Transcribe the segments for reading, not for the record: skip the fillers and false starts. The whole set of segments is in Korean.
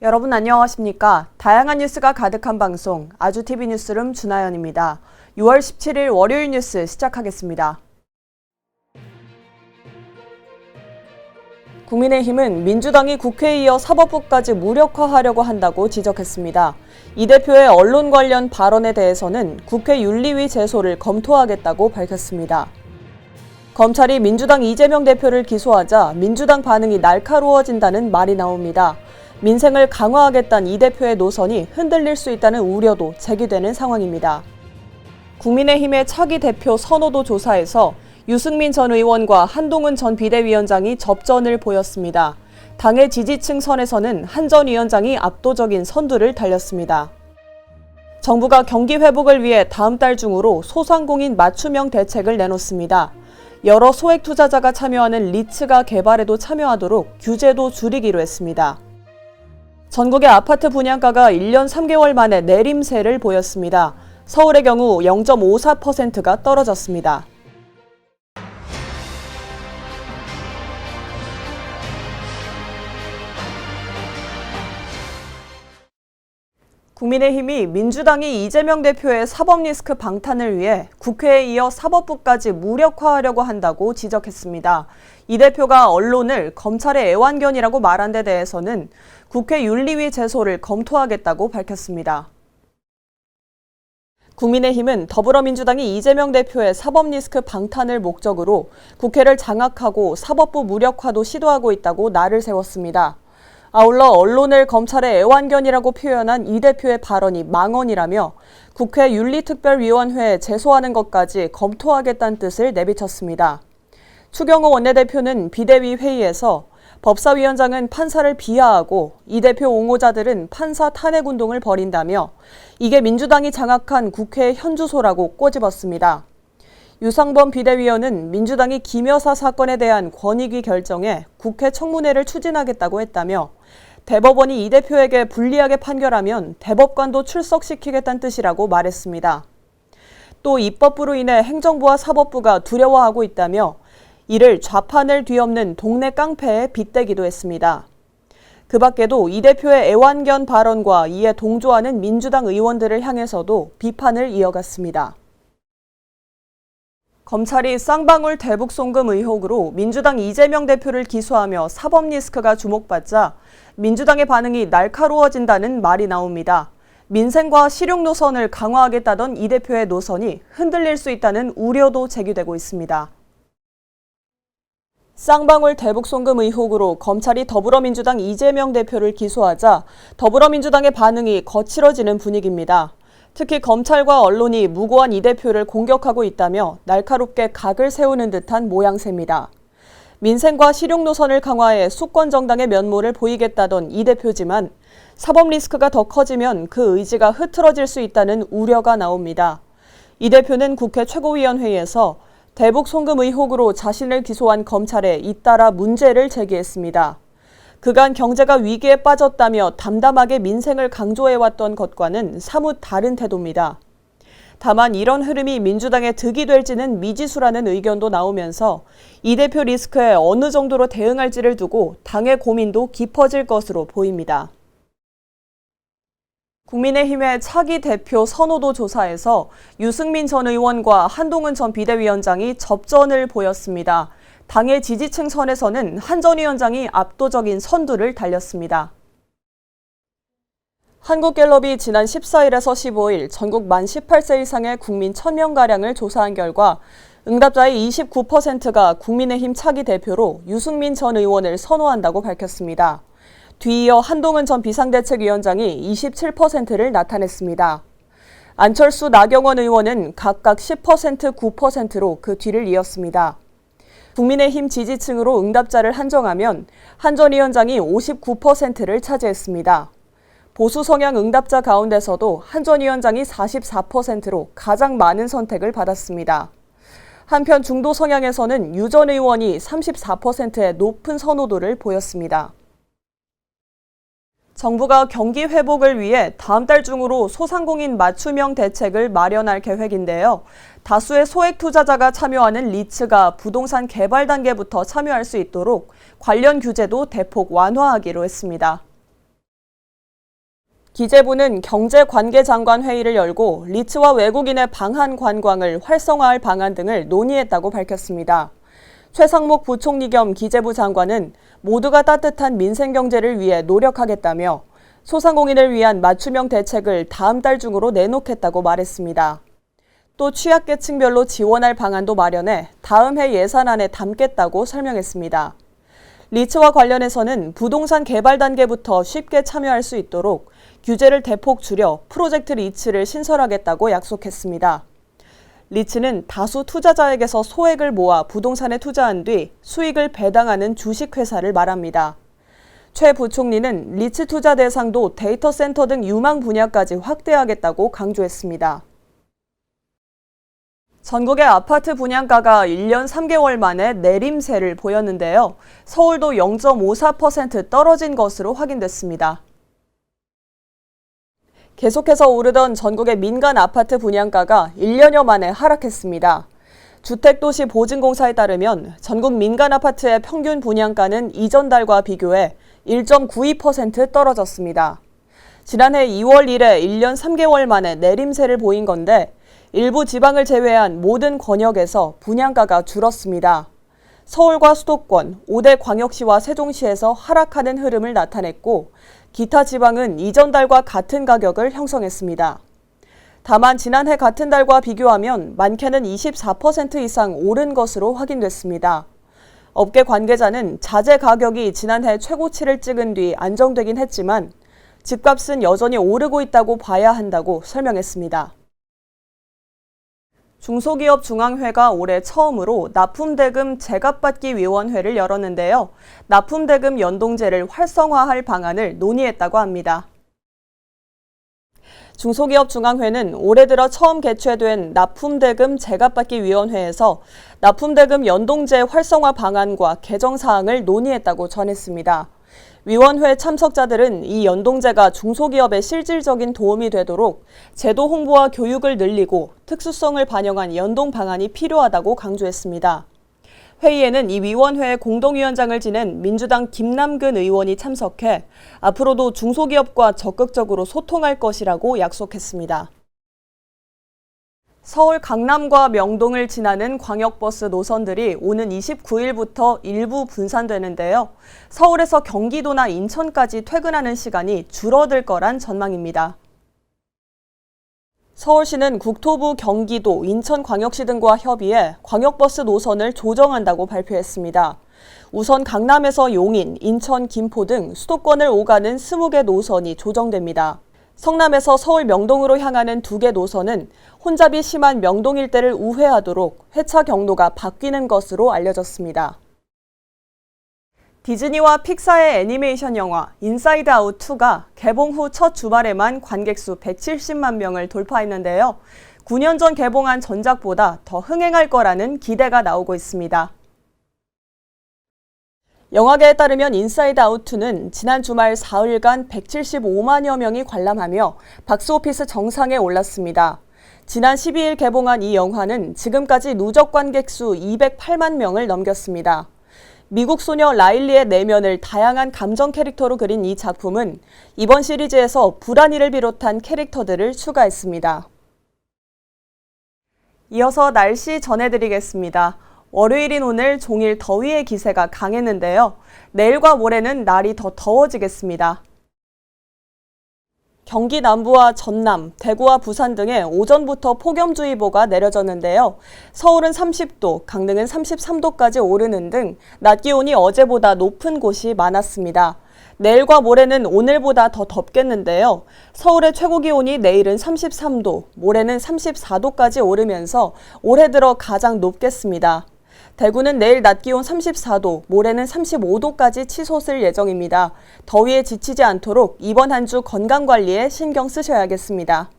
여러분 안녕하십니까? 다양한 뉴스가 가득한 방송 아주TV 뉴스룸 준하연입니다. 6월 17일 월요일 뉴스 시작하겠습니다. 국민의힘은 민주당이 국회에 이어 사법부까지 무력화하려고 한다고 지적했습니다. 이 대표의 언론 관련 발언에 대해서는 국회 윤리위 제소를 검토하겠다고 밝혔습니다. 검찰이 민주당 이재명 대표를 기소하자 민주당 반응이 날카로워진다는 말이 나옵니다. 민생을 강화하겠다는 이 대표의 노선이 흔들릴 수 있다는 우려도 제기되는 상황입니다. 국민의힘의 차기 대표 선호도 조사에서 유승민 전 의원과 한동훈 전 비대위원장이 접전을 보였습니다. 당의 지지층 선에서는 한 전 위원장이 압도적인 선두를 달렸습니다. 정부가 경기 회복을 위해 다음 달 중으로 소상공인 맞춤형 대책을 내놓습니다. 여러 소액 투자자가 참여하는 리츠가 개발에도 참여하도록 규제도 줄이기로 했습니다. 전국의 아파트 분양가가 1년 3개월 만에 내림세를 보였습니다. 서울의 경우 0.54%가 떨어졌습니다. 국민의힘이 민주당이 이재명 대표의 사법 리스크 방탄을 위해 국회에 이어 사법부까지 무력화하려고 한다고 지적했습니다. 이 대표가 언론을 검찰의 애완견이라고 말한 데 대해서는 국회 윤리위 제소를 검토하겠다고 밝혔습니다. 국민의힘은 더불어민주당이 이재명 대표의 사법 리스크 방탄을 목적으로 국회를 장악하고 사법부 무력화도 시도하고 있다고 날을 세웠습니다. 아울러 언론을 검찰의 애완견이라고 표현한 이 대표의 발언이 망언이라며 국회 윤리특별위원회에 제소하는 것까지 검토하겠다는 뜻을 내비쳤습니다. 추경호 원내대표는 비대위 회의에서 법사위원장은 판사를 비하하고 이 대표 옹호자들은 판사 탄핵운동을 벌인다며 이게 민주당이 장악한 국회의 현주소라고 꼬집었습니다. 유상범 비대위원은 민주당이 김 여사 사건에 대한 권익위 결정에 국회 청문회를 추진하겠다고 했다며 대법원이 이 대표에게 불리하게 판결하면 대법관도 출석시키겠다는 뜻이라고 말했습니다. 또 입법부로 인해 행정부와 사법부가 두려워하고 있다며 이를 좌판을 뒤엎는 동네 깡패에 빗대기도 했습니다. 그 밖에도 이 대표의 애완견 발언과 이에 동조하는 민주당 의원들을 향해서도 비판을 이어갔습니다. 검찰이 쌍방울 대북 송금 의혹으로 민주당 이재명 대표를 기소하며 사법 리스크가 주목받자 민주당의 반응이 날카로워진다는 말이 나옵니다. 민생과 실용 노선을 강화하겠다던 이 대표의 노선이 흔들릴 수 있다는 우려도 제기되고 있습니다. 쌍방울 대북 송금 의혹으로 검찰이 더불어민주당 이재명 대표를 기소하자 더불어민주당의 반응이 거칠어지는 분위기입니다. 특히 검찰과 언론이 무고한 이 대표를 공격하고 있다며 날카롭게 각을 세우는 듯한 모양새입니다. 민생과 실용 노선을 강화해 수권 정당의 면모를 보이겠다던 이 대표지만 사법 리스크가 더 커지면 그 의지가 흐트러질 수 있다는 우려가 나옵니다. 이 대표는 국회 최고위원회에서 대북 송금 의혹으로 자신을 기소한 검찰에 잇따라 문제를 제기했습니다. 그간 경제가 위기에 빠졌다며 담담하게 민생을 강조해왔던 것과는 사뭇 다른 태도입니다. 다만 이런 흐름이 민주당의 득이 될지는 미지수라는 의견도 나오면서 이 대표 리스크에 어느 정도로 대응할지를 두고 당의 고민도 깊어질 것으로 보입니다. 국민의힘의 차기 대표 선호도 조사에서 유승민 전 의원과 한동훈 전 비대위원장이 접전을 보였습니다. 당의 지지층 선에서는 한 전 위원장이 압도적인 선두를 달렸습니다. 한국갤럽이 지난 14일에서 15일 전국 만 18세 이상의 국민 1000명가량을 조사한 결과 응답자의 29%가 국민의힘 차기 대표로 유승민 전 의원을 선호한다고 밝혔습니다. 뒤이어 한동훈 전 비상대책위원장이 27%를 나타냈습니다. 안철수, 나경원 의원은 각각 10%, 9%로 그 뒤를 이었습니다. 국민의힘 지지층으로 응답자를 한정하면 한 전 위원장이 59%를 차지했습니다. 보수 성향 응답자 가운데서도 한 전 위원장이 44%로 가장 많은 선택을 받았습니다. 한편 중도 성향에서는 유 전 의원이 34%의 높은 선호도를 보였습니다. 정부가 경기 회복을 위해 다음 달 중으로 소상공인 맞춤형 대책을 마련할 계획인데요. 다수의 소액 투자자가 참여하는 리츠가 부동산 개발 단계부터 참여할 수 있도록 관련 규제도 대폭 완화하기로 했습니다. 기재부는 경제관계장관 회의를 열고 리츠와 외국인의 방한 관광을 활성화할 방안 등을 논의했다고 밝혔습니다. 최상목 부총리 겸 기재부 장관은 모두가 따뜻한 민생경제를 위해 노력하겠다며 소상공인을 위한 맞춤형 대책을 다음 달 중으로 내놓겠다고 말했습니다. 또 취약계층별로 지원할 방안도 마련해 다음 해 예산안에 담겠다고 설명했습니다. 리츠와 관련해서는 부동산 개발 단계부터 쉽게 참여할 수 있도록 규제를 대폭 줄여 프로젝트 리츠를 신설하겠다고 약속했습니다. 리츠는 다수 투자자에게서 소액을 모아 부동산에 투자한 뒤 수익을 배당하는 주식회사를 말합니다. 최 부총리는 리츠 투자 대상도 데이터 센터 등 유망 분야까지 확대하겠다고 강조했습니다. 전국의 아파트 분양가가 1년 3개월 만에 내림세를 보였는데요. 서울도 0.54% 떨어진 것으로 확인됐습니다. 계속해서 오르던 전국의 민간 아파트 분양가가 1년여 만에 하락했습니다. 주택도시보증공사에 따르면 전국 민간 아파트의 평균 분양가는 이전 달과 비교해 1.92% 떨어졌습니다. 지난해 2월 1일 1년 3개월 만에 내림세를 보인 건데 일부 지방을 제외한 모든 권역에서 분양가가 줄었습니다. 서울과 수도권, 5대 광역시와 세종시에서 하락하는 흐름을 나타냈고 기타 지방은 이전 달과 같은 가격을 형성했습니다. 다만 지난해 같은 달과 비교하면 많게는 24% 이상 오른 것으로 확인됐습니다. 업계 관계자는 자재 가격이 지난해 최고치를 찍은 뒤 안정되긴 했지만 집값은 여전히 오르고 있다고 봐야 한다고 설명했습니다. 중소기업중앙회가 올해 처음으로 납품대금 제값받기 위원회를 열었는데요. 납품대금 연동제를 활성화할 방안을 논의했다고 합니다. 중소기업중앙회는 올해 들어 처음 개최된 납품대금 제값받기 위원회에서 납품대금 연동제 활성화 방안과 개정 사항을 논의했다고 전했습니다. 위원회 참석자들은 이 연동제가 중소기업에 실질적인 도움이 되도록 제도 홍보와 교육을 늘리고 특수성을 반영한 연동 방안이 필요하다고 강조했습니다. 회의에는 이 위원회의 공동위원장을 지낸 민주당 김남근 의원이 참석해 앞으로도 중소기업과 적극적으로 소통할 것이라고 약속했습니다. 서울 강남과 명동을 지나는 광역버스 노선들이 오는 29일부터 일부 분산되는데요. 서울에서 경기도나 인천까지 퇴근하는 시간이 줄어들 거란 전망입니다. 서울시는 국토부, 경기도, 인천광역시 등과 협의해 광역버스 노선을 조정한다고 발표했습니다. 우선 강남에서 용인, 인천, 김포 등 수도권을 오가는 20개 노선이 조정됩니다. 성남에서 서울 명동으로 향하는 2개 노선은 혼잡이 심한 명동 일대를 우회하도록 회차 경로가 바뀌는 것으로 알려졌습니다. 디즈니와 픽사의 애니메이션 영화 인사이드 아웃 2가 개봉 후 첫 주말에만 관객수 170만 명을 돌파했는데요. 9년 전 개봉한 전작보다 더 흥행할 거라는 기대가 나오고 있습니다. 영화계에 따르면 인사이드 아웃 2는 지난 주말 사흘간 175만여 명이 관람하며 박스오피스 정상에 올랐습니다. 지난 12일 개봉한 이 영화는 지금까지 누적 관객 수 208만 명을 넘겼습니다. 미국 소녀 라일리의 내면을 다양한 감정 캐릭터로 그린 이 작품은 이번 시리즈에서 불안이를 비롯한 캐릭터들을 추가했습니다. 이어서 날씨 전해드리겠습니다. 월요일인 오늘 종일 더위의 기세가 강했는데요. 내일과 모레는 날이 더 더워지겠습니다. 경기 남부와 전남, 대구와 부산 등에 오전부터 폭염주의보가 내려졌는데요. 서울은 30도, 강릉은 33도까지 오르는 등 낮 기온이 어제보다 높은 곳이 많았습니다. 내일과 모레는 오늘보다 더 덥겠는데요. 서울의 최고 기온이 내일은 33도, 모레는 34도까지 오르면서 올해 들어 가장 높겠습니다. 대구는 내일 낮 기온 34도, 모레는 35도까지 치솟을 예정입니다. 더위에 지치지 않도록 이번 한 주 건강관리에 신경 쓰셔야겠습니다.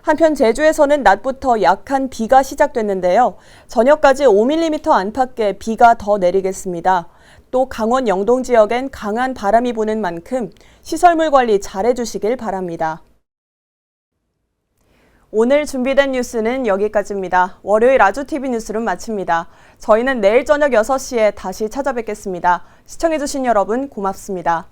한편 제주에서는 낮부터 약한 비가 시작됐는데요. 저녁까지 5mm 안팎의 비가 더 내리겠습니다. 또 강원 영동 지역엔 강한 바람이 부는 만큼 시설물 관리 잘 해주시길 바랍니다. 오늘 준비된 뉴스는 여기까지입니다. 월요일 아주TV 뉴스룸 마칩니다. 저희는 내일 저녁 6시에 다시 찾아뵙겠습니다. 시청해주신 여러분 고맙습니다.